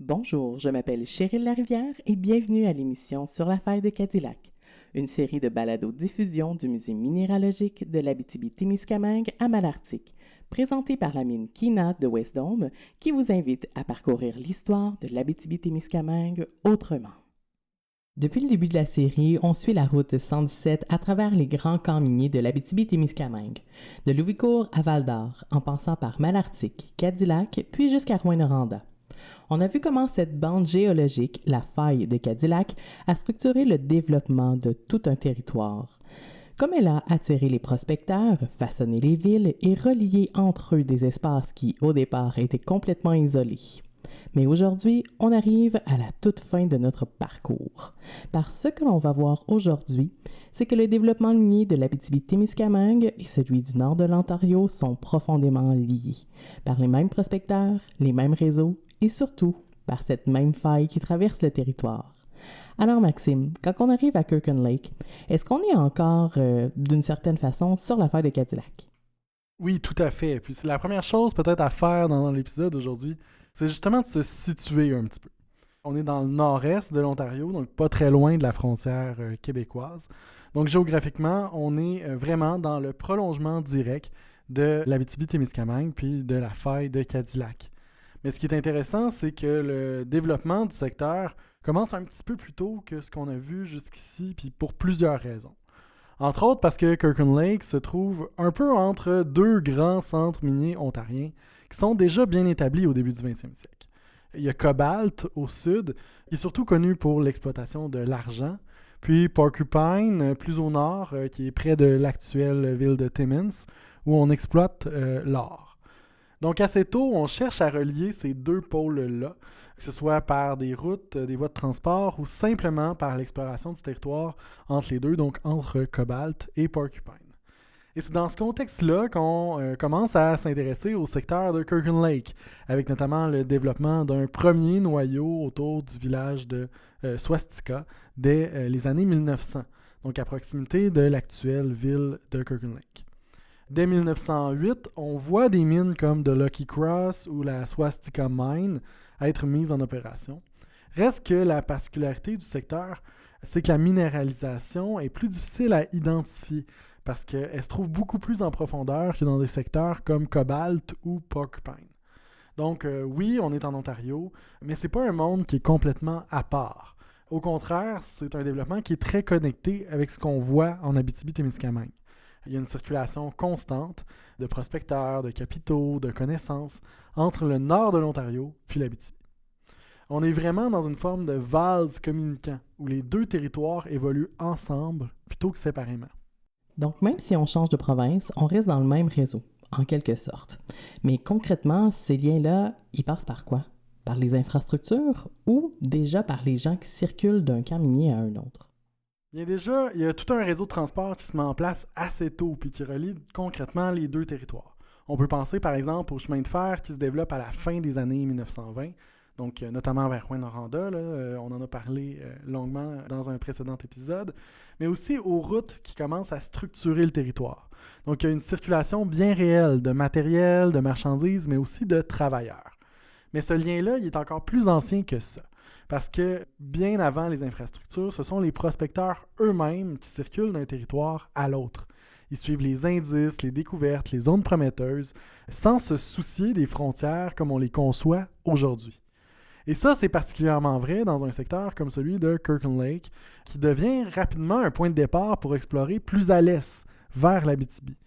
Bonjour, je m'appelle Cheryl Larivière et bienvenue à l'émission Sur la faille de Cadillac, une série de balados-diffusion du Musée minéralogique de l'Abitibi-Témiscamingue à Malartic, présentée par la mine Kina de Westdome, qui vous invite à parcourir l'histoire de l'Abitibi-Témiscamingue autrement. Depuis le début de la série, on suit la route 117 à travers les grands camps miniers de l'Abitibi-Témiscamingue, de Louvicourt à Val-d'Or, en passant par Malartic, Cadillac, puis jusqu'à Rouyn-Noranda. On a vu comment cette bande géologique, la faille de Cadillac, a structuré le développement de tout un territoire. Comme elle a attiré les prospecteurs, façonné les villes et relié entre eux des espaces qui, au départ, étaient complètement isolés. Mais aujourd'hui, on arrive à la toute fin de notre parcours. Par ce que l'on va voir aujourd'hui, c'est que le développement minier de l'Abitibi-Témiscamingue et celui du nord de l'Ontario sont profondément liés, par les mêmes prospecteurs, les mêmes réseaux et surtout par cette même faille qui traverse le territoire. Alors Maxime, quand on arrive à Kirkland Lake, est-ce qu'on est encore, d'une certaine façon, sur la faille de Cadillac? Oui, tout à fait. Puis c'est la première chose peut-être à faire dans l'épisode aujourd'hui, c'est justement de se situer un petit peu. On est dans le nord-est de l'Ontario, donc pas très loin de la frontière québécoise. Donc géographiquement, on est vraiment dans le prolongement direct de l'Abitibi-Témiscamingue puis de la faille de Cadillac. Mais ce qui est intéressant, c'est que le développement du secteur commence un petit peu plus tôt que ce qu'on a vu jusqu'ici, puis pour plusieurs raisons. Entre autres parce que Kirkland Lake se trouve un peu entre deux grands centres miniers ontariens qui sont déjà bien établis au début du 20e siècle. Il y a Cobalt au sud, qui est surtout connu pour l'exploitation de l'argent, puis Porcupine, plus au nord, qui est près de l'actuelle ville de Timmins, où on exploite l'or. Donc assez tôt, on cherche à relier ces deux pôles-là, que ce soit par des routes, des voies de transport ou simplement par l'exploration du territoire entre les deux, donc entre Cobalt et Porcupine. Et c'est dans ce contexte-là qu'on commence à s'intéresser au secteur de Kirkland Lake, avec notamment le développement d'un premier noyau autour du village de Swastika dès les années 1900, donc à proximité de l'actuelle ville de Kirkland Lake. Dès 1908, on voit des mines comme The Lucky Cross ou la Swastika Mine être mises en opération. Reste que la particularité du secteur, c'est que la minéralisation est plus difficile à identifier parce qu'elle se trouve beaucoup plus en profondeur que dans des secteurs comme Cobalt ou Porcupine. Donc oui, on est en Ontario, mais c'est pas un monde qui est complètement à part. Au contraire, c'est un développement qui est très connecté avec ce qu'on voit en Abitibi-Témiscamingue. Il y a une circulation constante de prospecteurs, de capitaux, de connaissances entre le nord de l'Ontario puis l'Abitibi. On est vraiment dans une forme de vase communicant où les deux territoires évoluent ensemble plutôt que séparément. Donc même si on change de province, on reste dans le même réseau, en quelque sorte. Mais concrètement, ces liens-là, ils passent par quoi? Par les infrastructures ou déjà par les gens qui circulent d'un camp minier à un autre? Bien déjà, il y a tout un réseau de transport qui se met en place assez tôt puis qui relie concrètement les deux territoires. On peut penser par exemple au chemin de fer qui se développe à la fin des années 1920, donc notamment vers Rouyn-Noranda, on en a parlé longuement dans un précédent épisode, mais aussi aux routes qui commencent à structurer le territoire. Donc il y a une circulation bien réelle de matériel, de marchandises, mais aussi de travailleurs. Mais ce lien-là, il est encore plus ancien que ça. Parce que bien avant les infrastructures, ce sont les prospecteurs eux-mêmes qui circulent d'un territoire à l'autre. Ils suivent les indices, les découvertes, les zones prometteuses, sans se soucier des frontières comme on les conçoit aujourd'hui. Et ça, c'est particulièrement vrai dans un secteur comme celui de Kirkland Lake, qui devient rapidement un point de départ pour explorer plus à l'est, vers l'Abitibi.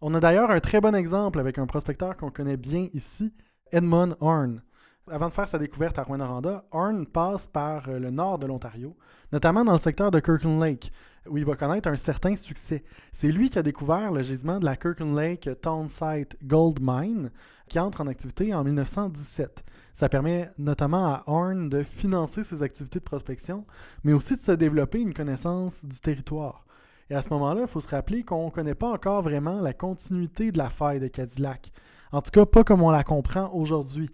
On a d'ailleurs un très bon exemple avec un prospecteur qu'on connaît bien ici, Edmund Horne. Avant de faire sa découverte à Rouyn-Noranda, Horne passe par le nord de l'Ontario, notamment dans le secteur de Kirkland Lake, où il va connaître un certain succès. C'est lui qui a découvert le gisement de la Kirkland Lake Townsite Gold Mine, qui entre en activité en 1917. Ça permet notamment à Horne de financer ses activités de prospection, mais aussi de se développer une connaissance du territoire. Et à ce moment-là, il faut se rappeler qu'on ne connaît pas encore vraiment la continuité de la faille de Cadillac. En tout cas, pas comme on la comprend aujourd'hui.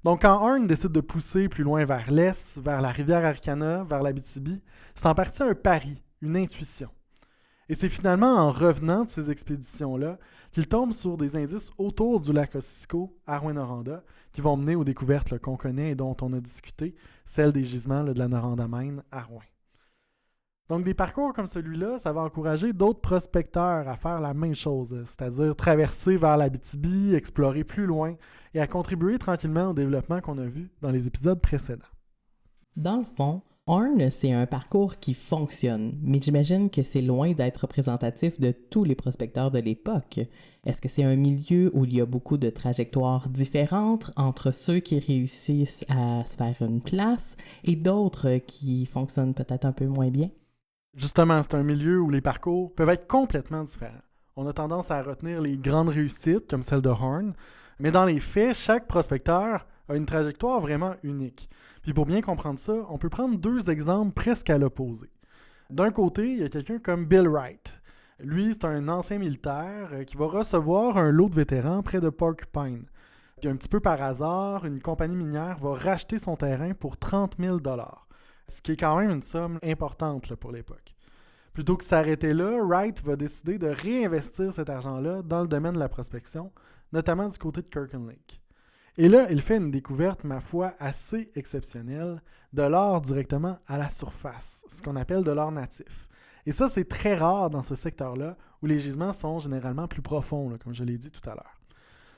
Donc, quand Horne décide de pousser plus loin vers l'est, vers la rivière Arcana, vers l'Abitibi, c'est en partie un pari, une intuition. Et c'est finalement en revenant de ces expéditions-là qu'il tombe sur des indices autour du lac Ossisco, à Rouyn-Noranda, qui vont mener aux découvertes là, qu'on connaît et dont on a discuté, celles des gisements là, de la Noranda-Main à Rouyn. Donc des parcours comme celui-là, ça va encourager d'autres prospecteurs à faire la même chose, c'est-à-dire traverser vers l'Abitibi, explorer plus loin et à contribuer tranquillement au développement qu'on a vu dans les épisodes précédents. Dans le fond, Horn, c'est un parcours qui fonctionne, mais j'imagine que c'est loin d'être représentatif de tous les prospecteurs de l'époque. Est-ce que c'est un milieu où il y a beaucoup de trajectoires différentes entre ceux qui réussissent à se faire une place et d'autres qui fonctionnent peut-être un peu moins bien? Justement, c'est un milieu où les parcours peuvent être complètement différents. On a tendance à retenir les grandes réussites, comme celle de Horn, mais dans les faits, chaque prospecteur a une trajectoire vraiment unique. Puis pour bien comprendre ça, on peut prendre deux exemples presque à l'opposé. D'un côté, il y a quelqu'un comme Bill Wright. Lui, c'est un ancien militaire qui va recevoir un lot de vétérans près de Porcupine. Puis un petit peu par hasard, une compagnie minière va racheter son terrain pour 30 000 $, ce qui est quand même une somme importante là, pour l'époque. Plutôt que de s'arrêter là, Wright va décider de réinvestir cet argent-là dans le domaine de la prospection, notamment du côté de Kirkland Lake. Et là, il fait une découverte, ma foi, assez exceptionnelle, de l'or directement à la surface, ce qu'on appelle de l'or natif. Et ça, c'est très rare dans ce secteur-là, où les gisements sont généralement plus profonds, là, comme je l'ai dit tout à l'heure.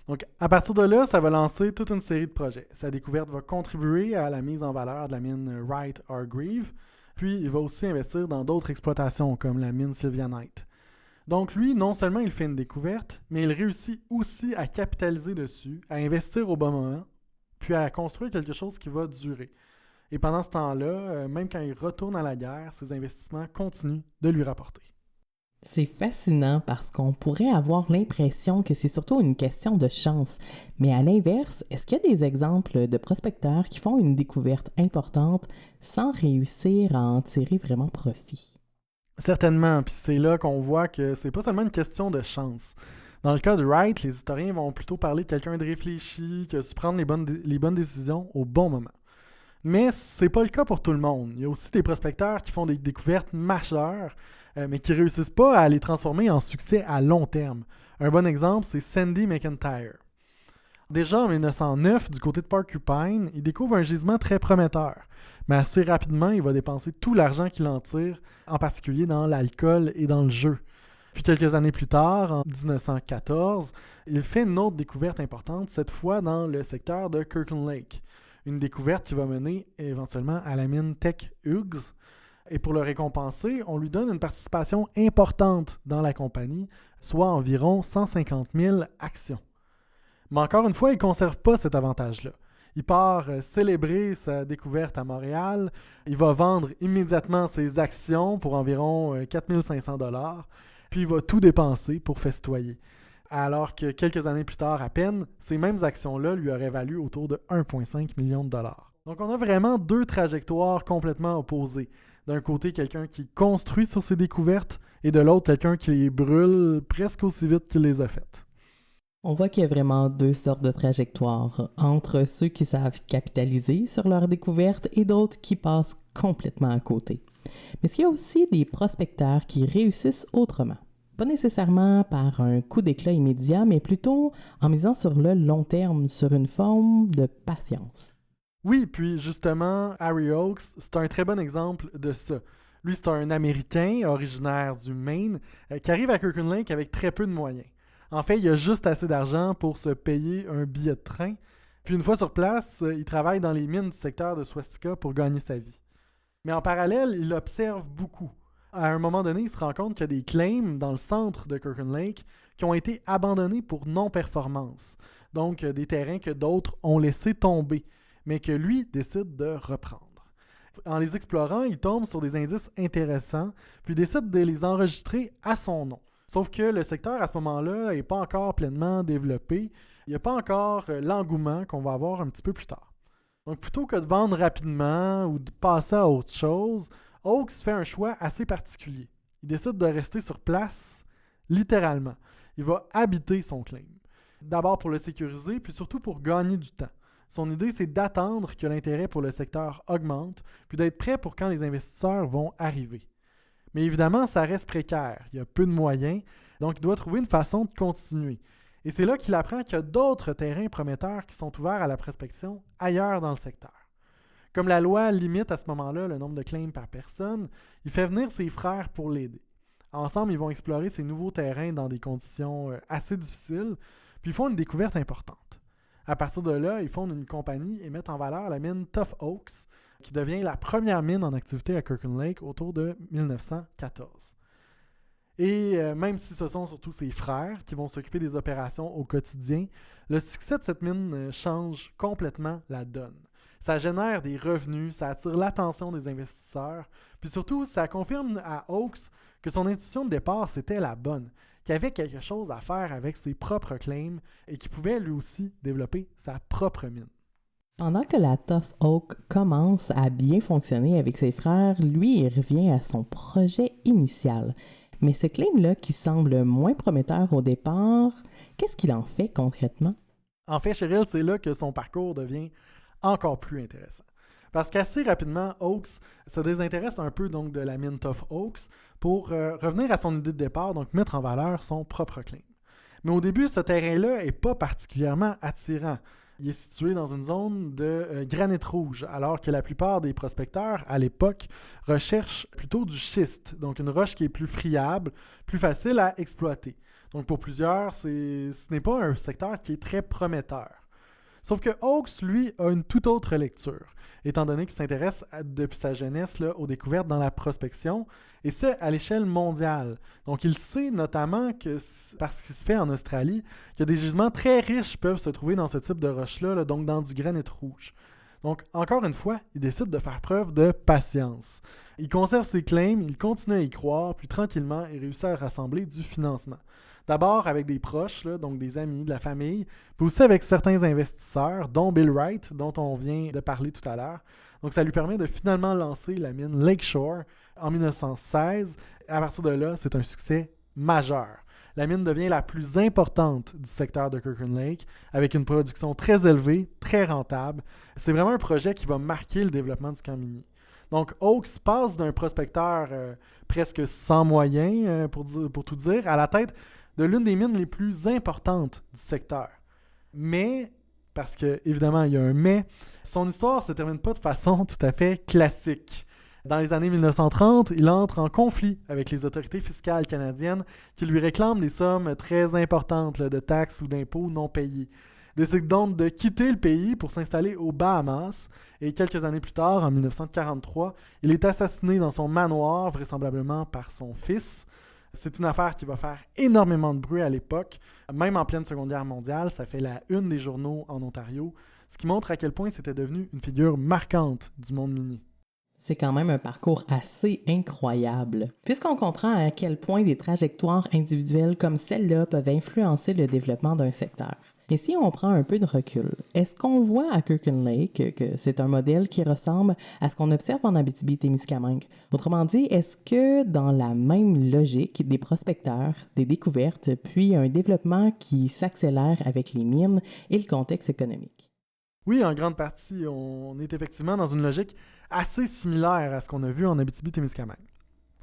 Donc, à partir de là, ça va lancer toute une série de projets. Sa découverte va contribuer à la mise en valeur de la mine Wright-Hargreave, puis il va aussi investir dans d'autres exploitations, comme la mine Sylvianite. Donc lui, non seulement il fait une découverte, mais il réussit aussi à capitaliser dessus, à investir au bon moment, puis à construire quelque chose qui va durer. Et pendant ce temps-là, même quand il retourne à la guerre, ses investissements continuent de lui rapporter. C'est fascinant parce qu'on pourrait avoir l'impression que c'est surtout une question de chance. Mais à l'inverse, est-ce qu'il y a des exemples de prospecteurs qui font une découverte importante sans réussir à en tirer vraiment profit? Certainement, puis c'est là qu'on voit que c'est pas seulement une question de chance. Dans le cas de Wright, les historiens vont plutôt parler de quelqu'un de réfléchi, qui a su prendre les bonnes décisions au bon moment. Mais c'est pas le cas pour tout le monde. Il y a aussi des prospecteurs qui font des découvertes majeures, mais qui réussissent pas à les transformer en succès à long terme. Un bon exemple, c'est Sandy McIntyre. Déjà en 1909, du côté de Porcupine, il découvre un gisement très prometteur. Mais assez rapidement, il va dépenser tout l'argent qu'il en tire, en particulier dans l'alcool et dans le jeu. Puis quelques années plus tard, en 1914, il fait une autre découverte importante, cette fois dans le secteur de Kirkland Lake. Une découverte qui va mener éventuellement à la mine Tech Hughes. Et pour le récompenser, on lui donne une participation importante dans la compagnie, soit environ 150 000 actions. Mais encore une fois, il ne conserve pas cet avantage-là. Il part célébrer sa découverte à Montréal. Il va vendre immédiatement ses actions pour environ 4 500 $, puis il va tout dépenser pour festoyer. Alors que quelques années plus tard à peine, ces mêmes actions-là lui auraient valu autour de 1,5 million de $. Donc on a vraiment deux trajectoires complètement opposées. D'un côté, quelqu'un qui construit sur ses découvertes, et de l'autre, quelqu'un qui les brûle presque aussi vite qu'il les a faites. On voit qu'il y a vraiment deux sortes de trajectoires, entre ceux qui savent capitaliser sur leur découverte et d'autres qui passent complètement à côté. Mais il y a aussi des prospecteurs qui réussissent autrement. Pas nécessairement par un coup d'éclat immédiat, mais plutôt en misant sur le long terme, sur une forme de patience. Oui, puis justement, Harry Oakes, c'est un très bon exemple de ça. Lui, c'est un Américain originaire du Maine qui arrive à Kirkland Lake avec très peu de moyens. En fait, il a juste assez d'argent pour se payer un billet de train. Puis une fois sur place, il travaille dans les mines du secteur de Swastika pour gagner sa vie. Mais en parallèle, il observe beaucoup. À un moment donné, il se rend compte qu'il y a des claims dans le centre de Kirkland Lake qui ont été abandonnés pour non-performance. Donc, des terrains que d'autres ont laissé tomber, mais que lui décide de reprendre. En les explorant, il tombe sur des indices intéressants, puis décide de les enregistrer à son nom. Sauf que le secteur, à ce moment-là, n'est pas encore pleinement développé. Il n'y a pas encore l'engouement qu'on va avoir un petit peu plus tard. Donc, plutôt que de vendre rapidement ou de passer à autre chose, Oakes fait un choix assez particulier. Il décide de rester sur place, littéralement. Il va habiter son claim. D'abord pour le sécuriser, puis surtout pour gagner du temps. Son idée, c'est d'attendre que l'intérêt pour le secteur augmente, puis d'être prêt pour quand les investisseurs vont arriver. Mais évidemment, ça reste précaire. Il y a peu de moyens, donc il doit trouver une façon de continuer. Et c'est là qu'il apprend qu'il y a d'autres terrains prometteurs qui sont ouverts à la prospection ailleurs dans le secteur. Comme la loi limite à ce moment-là le nombre de claims par personne, il fait venir ses frères pour l'aider. Ensemble, ils vont explorer ces nouveaux terrains dans des conditions assez difficiles, puis ils font une découverte importante. À partir de là, ils fondent une compagnie et mettent en valeur la mine Tough Oaks, qui devient la première mine en activité à Kirkland Lake autour de 1914. Et même si ce sont surtout ses frères qui vont s'occuper des opérations au quotidien, le succès de cette mine change complètement la donne. Ça génère des revenus, ça attire l'attention des investisseurs, puis surtout, ça confirme à Oaks que son intuition de départ, c'était la bonne, qu'il avait quelque chose à faire avec ses propres claims et qu'il pouvait lui aussi développer sa propre mine. Pendant que la Tough Oak commence à bien fonctionner avec ses frères, lui, il revient à son projet initial. Mais ce claim-là, qui semble moins prometteur au départ, qu'est-ce qu'il en fait concrètement? En fait, Cheryl, c'est là que son parcours devient encore plus intéressant. Parce qu'assez rapidement, Oaks se désintéresse un peu donc de la mine Tough Oaks pour revenir à son idée de départ, donc mettre en valeur son propre claim. Mais au début, ce terrain-là n'est pas particulièrement attirant. Il est situé dans une zone de granit rouge, alors que la plupart des prospecteurs, à l'époque, recherchent plutôt du schiste, donc une roche qui est plus friable, plus facile à exploiter. Donc pour plusieurs, ce n'est pas un secteur qui est très prometteur. Sauf que Oaks, lui, a une toute autre lecture, étant donné qu'il s'intéresse depuis sa jeunesse aux découvertes dans la prospection, et ce, à l'échelle mondiale. Donc il sait notamment que, parce qu'il se fait en Australie, que des gisements très riches peuvent se trouver dans ce type de roche-là, donc dans du granit rouge. Donc, encore une fois, il décide de faire preuve de patience. Il conserve ses claims, il continue à y croire, puis tranquillement, il réussit à rassembler du financement. D'abord avec des proches, donc des amis, de la famille, puis aussi avec certains investisseurs, dont Bill Wright, dont on vient de parler tout à l'heure. Donc ça lui permet de finalement lancer la mine Lakeshore en 1916. À partir de là, c'est un succès majeur. La mine devient la plus importante du secteur de Kirkland Lake, avec une production très élevée, très rentable. C'est vraiment un projet qui va marquer le développement du camp minier. Donc, Oaks passe d'un prospecteur presque sans moyens, pour tout dire, à la tête de l'une des mines les plus importantes du secteur. Mais, parce que évidemment il y a un mais, son histoire ne se termine pas de façon tout à fait classique. Dans les années 1930, il entre en conflit avec les autorités fiscales canadiennes qui lui réclament des sommes très importantes de taxes ou d'impôts non payés. Il décide donc de quitter le pays pour s'installer aux Bahamas et quelques années plus tard, en 1943, il est assassiné dans son manoir, vraisemblablement par son fils. C'est une affaire qui va faire énormément de bruit à l'époque. Même en pleine Seconde Guerre mondiale, ça fait la une des journaux en Ontario, ce qui montre à quel point c'était devenu une figure marquante du monde minier. C'est quand même un parcours assez incroyable, puisqu'on comprend à quel point des trajectoires individuelles comme celle-là peuvent influencer le développement d'un secteur. Et si on prend un peu de recul, est-ce qu'on voit à Kirkland Lake que c'est un modèle qui ressemble à ce qu'on observe en Abitibi-Témiscamingue? Autrement dit, est-ce que dans la même logique des prospecteurs, des découvertes, puis un développement qui s'accélère avec les mines et le contexte économique? Oui, en grande partie, on est effectivement dans une logique assez similaire à ce qu'on a vu en Abitibi-Témiscamingue.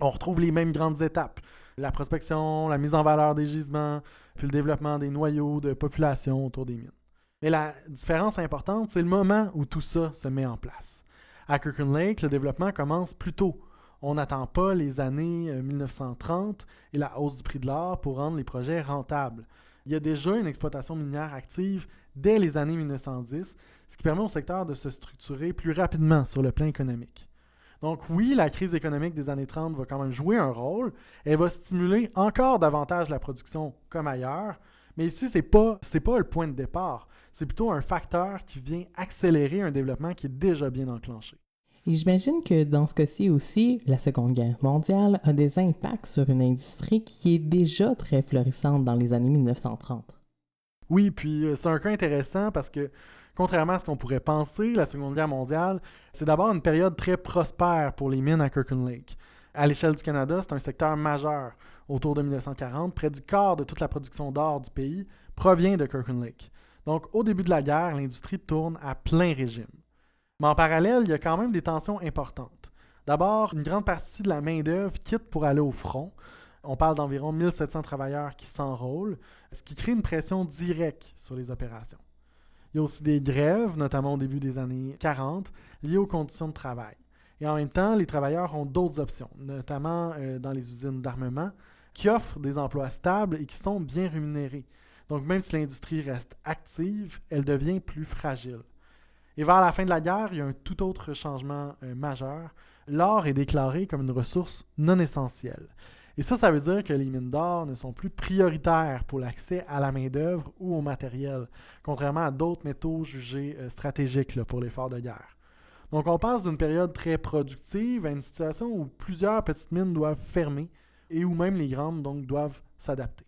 On retrouve les mêmes grandes étapes. La prospection, la mise en valeur des gisements, puis le développement des noyaux de population autour des mines. Mais la différence importante, c'est le moment où tout ça se met en place. À Kirkland Lake, le développement commence plus tôt. On n'attend pas les années 1930 et la hausse du prix de l'or pour rendre les projets rentables. Il y a déjà une exploitation minière active dès les années 1910, ce qui permet au secteur de se structurer plus rapidement sur le plan économique. Donc oui, la crise économique des années 30 va quand même jouer un rôle. Elle va stimuler encore davantage la production comme ailleurs. Mais ici, c'est pas le point de départ. C'est plutôt un facteur qui vient accélérer un développement qui est déjà bien enclenché. Et j'imagine que dans ce cas-ci aussi, la Seconde Guerre mondiale a des impacts sur une industrie qui est déjà très florissante dans les années 1930. Oui, puis c'est un cas intéressant parce que, contrairement à ce qu'on pourrait penser, la Seconde Guerre mondiale, c'est d'abord une période très prospère pour les mines à Kirkland Lake. À l'échelle du Canada, c'est un secteur majeur. Autour de 1940, près du quart de toute la production d'or du pays provient de Kirkland Lake. Donc, au début de la guerre, l'industrie tourne à plein régime. Mais en parallèle, il y a quand même des tensions importantes. D'abord, une grande partie de la main-d'œuvre quitte pour aller au front. On parle d'environ 1700 travailleurs qui s'enrôlent, ce qui crée une pression directe sur les opérations. Il y a aussi des grèves, notamment au début des années 40, liées aux conditions de travail. Et en même temps, les travailleurs ont d'autres options, notamment dans les usines d'armement, qui offrent des emplois stables et qui sont bien rémunérés. Donc même si l'industrie reste active, elle devient plus fragile. Et vers la fin de la guerre, il y a un tout autre changement majeur. L'or est déclaré comme une ressource non essentielle. Et ça veut dire que les mines d'or ne sont plus prioritaires pour l'accès à la main-d'œuvre ou au matériel, contrairement à d'autres métaux jugés stratégiques pour l'effort de guerre. Donc on passe d'une période très productive à une situation où plusieurs petites mines doivent fermer et où même les grandes donc doivent s'adapter.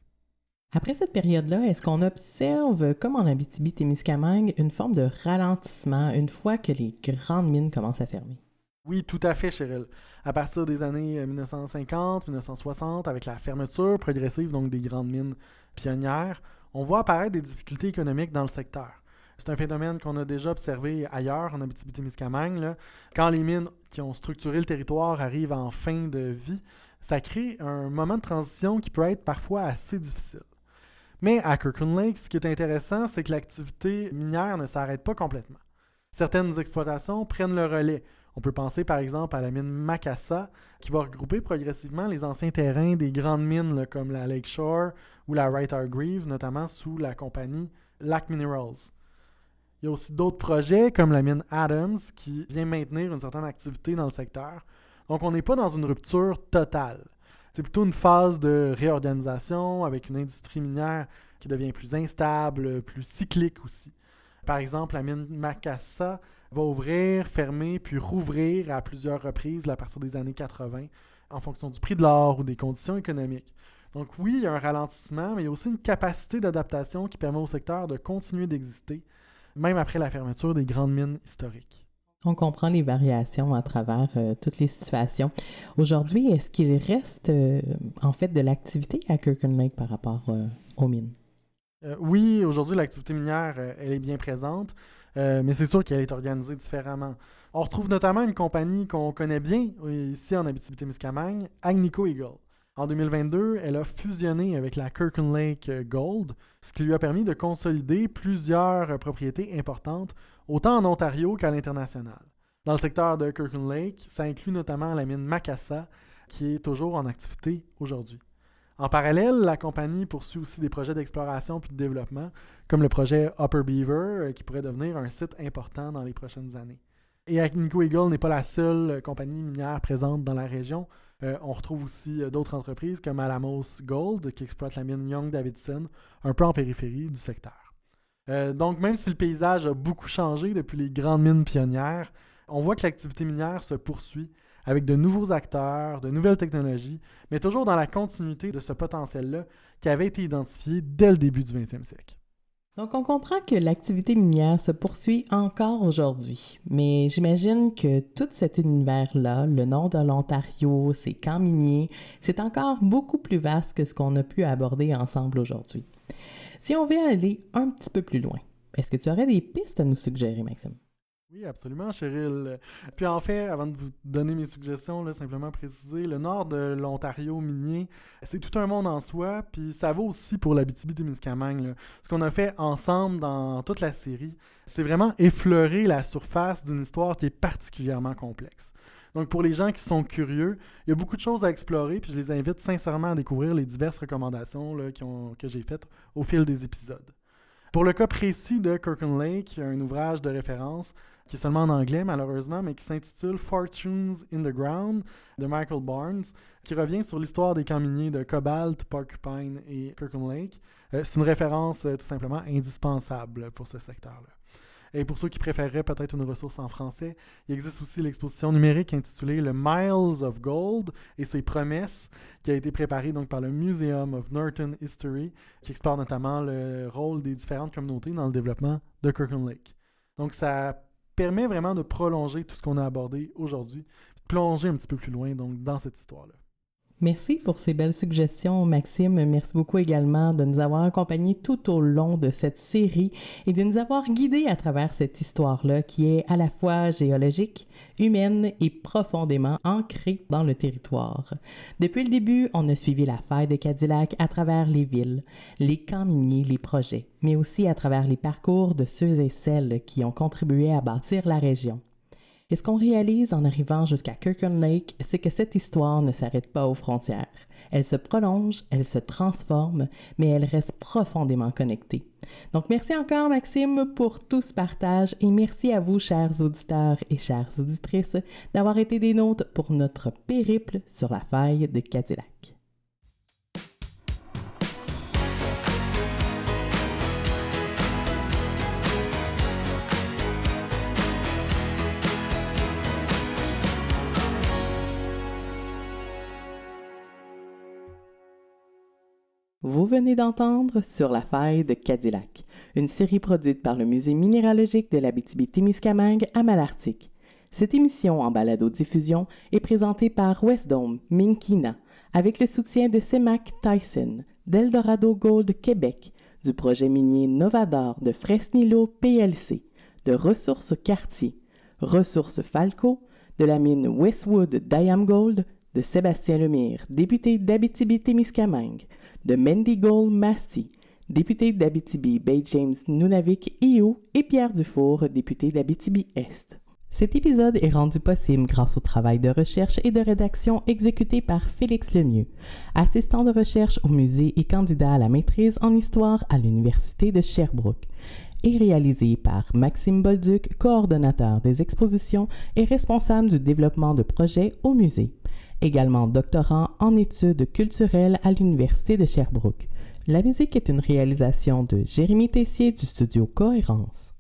Après cette période-là, est-ce qu'on observe, comme en Abitibi-Témiscamingue, une forme de ralentissement une fois que les grandes mines commencent à fermer? Oui, tout à fait, Cheryl. À partir des années 1950-1960, avec la fermeture progressive donc des grandes mines pionnières, on voit apparaître des difficultés économiques dans le secteur. C'est un phénomène qu'on a déjà observé ailleurs, en Abitibi-Témiscamingue. Là. Quand les mines qui ont structuré le territoire arrivent en fin de vie, ça crée un moment de transition qui peut être parfois assez difficile. Mais à Kirkland Lake, ce qui est intéressant, c'est que l'activité minière ne s'arrête pas complètement. Certaines exploitations prennent le relais. On peut penser par exemple à la mine Macassa, qui va regrouper progressivement les anciens terrains des grandes mines comme la Lakeshore ou la Wright Hargreaves, notamment sous la compagnie Lac Minerals. Il y a aussi d'autres projets comme la mine Adams qui vient maintenir une certaine activité dans le secteur. Donc on n'est pas dans une rupture totale. C'est plutôt une phase de réorganisation avec une industrie minière qui devient plus instable, plus cyclique aussi. Par exemple, la mine Macassa va ouvrir, fermer, puis rouvrir à plusieurs reprises à partir des années 80 en fonction du prix de l'or ou des conditions économiques. Donc oui, il y a un ralentissement, mais il y a aussi une capacité d'adaptation qui permet au secteur de continuer d'exister, même après la fermeture des grandes mines historiques. On comprend les variations à travers toutes les situations. Aujourd'hui, est-ce qu'il reste en fait de l'activité à Kirkland Lake par rapport aux mines? Oui, aujourd'hui, l'activité minière, elle est bien présente, mais c'est sûr qu'elle est organisée différemment. On retrouve notamment une compagnie qu'on connaît bien ici en Abitibi-Témiscamingue, Agnico Eagle. En 2022, elle a fusionné avec la Kirkland Lake Gold, ce qui lui a permis de consolider plusieurs propriétés importantes, autant en Ontario qu'à l'international. Dans le secteur de Kirkland Lake, ça inclut notamment la mine Macassa, qui est toujours en activité aujourd'hui. En parallèle, la compagnie poursuit aussi des projets d'exploration puis de développement, comme le projet Upper Beaver, qui pourrait devenir un site important dans les prochaines années. Et Agnico Eagle n'est pas la seule compagnie minière présente dans la région. On retrouve aussi d'autres entreprises comme Alamos Gold, qui exploite la mine Young-Davidson, un peu en périphérie du secteur. Donc, même si le paysage a beaucoup changé depuis les grandes mines pionnières, on voit que l'activité minière se poursuit avec de nouveaux acteurs, de nouvelles technologies, mais toujours dans la continuité de ce potentiel-là qui avait été identifié dès le début du 20e siècle. Donc, on comprend que l'activité minière se poursuit encore aujourd'hui, mais j'imagine que tout cet univers-là, le nord de l'Ontario, ses camps miniers, c'est encore beaucoup plus vaste que ce qu'on a pu aborder ensemble aujourd'hui. Si on veut aller un petit peu plus loin, est-ce que tu aurais des pistes à nous suggérer, Maxime? Oui, absolument, Cheryl. Puis en fait, avant de vous donner mes suggestions, simplement préciser, le nord de l'Ontario minier, c'est tout un monde en soi, puis ça vaut aussi pour l'Abitibi-Témiscamingue. Ce qu'on a fait ensemble dans toute la série, c'est vraiment effleurer la surface d'une histoire qui est particulièrement complexe. Donc pour les gens qui sont curieux, il y a beaucoup de choses à explorer, puis je les invite sincèrement à découvrir les diverses recommandations que j'ai faites au fil des épisodes. Pour le cas précis de Kirkland Lake, il y a un ouvrage de référence qui est seulement en anglais malheureusement, mais qui s'intitule Fortunes in the Ground de Michael Barnes, qui revient sur l'histoire des camps miniers de Cobalt, Porcupine et Kirkland Lake. C'est une référence tout simplement indispensable pour ce secteur-là. Et pour ceux qui préféreraient peut-être une ressource en français, il existe aussi l'exposition numérique intitulée le Miles of Gold et ses promesses, qui a été préparée donc par le Museum of Northern History, qui explore notamment le rôle des différentes communautés dans le développement de Kirkland Lake. Donc ça permet vraiment de prolonger tout ce qu'on a abordé aujourd'hui, de plonger un petit peu plus loin donc, dans cette histoire-là. Merci pour ces belles suggestions, Maxime. Merci beaucoup également de nous avoir accompagnés tout au long de cette série et de nous avoir guidés à travers cette histoire-là qui est à la fois géologique, humaine et profondément ancrée dans le territoire. Depuis le début, on a suivi la faille de Cadillac à travers les villes, les camps miniers, les projets, mais aussi à travers les parcours de ceux et celles qui ont contribué à bâtir la région. Et ce qu'on réalise en arrivant jusqu'à Kirkland Lake, c'est que cette histoire ne s'arrête pas aux frontières. Elle se prolonge, elle se transforme, mais elle reste profondément connectée. Donc merci encore Maxime pour tout ce partage et merci à vous chers auditeurs et chères auditrices d'avoir été des nôtres pour notre périple sur la faille de Cadillac. Vous venez d'entendre Sur la faille de Cadillac, une série produite par le Musée minéralogique de l'Abitibi-Témiscamingue à Malartic. Cette émission en balado-diffusion est présentée par Westdome Minkina avec le soutien de CEMAC Tyson, d'Eldorado Gold Québec, du projet minier Novador de Fresnillo PLC, de Ressources Cartier, Ressources Falco, de la mine Westwood Diam Gold, de Sébastien Lemire, député d'Abitibi-Témiscamingue, de Mendigold Masti, député d'Abitibi Bay James Nunavik Ioux et Pierre Dufour, député d'Abitibi-Est. Cet épisode est rendu possible grâce au travail de recherche et de rédaction exécuté par Félix Lemieux, assistant de recherche au musée et candidat à la maîtrise en histoire à l'Université de Sherbrooke, et réalisé par Maxime Bolduc, coordonnateur des expositions et responsable du développement de projets au musée. Également doctorant en études culturelles à l'Université de Sherbrooke. La musique est une réalisation de Jérémy Tessier du studio Cohérence.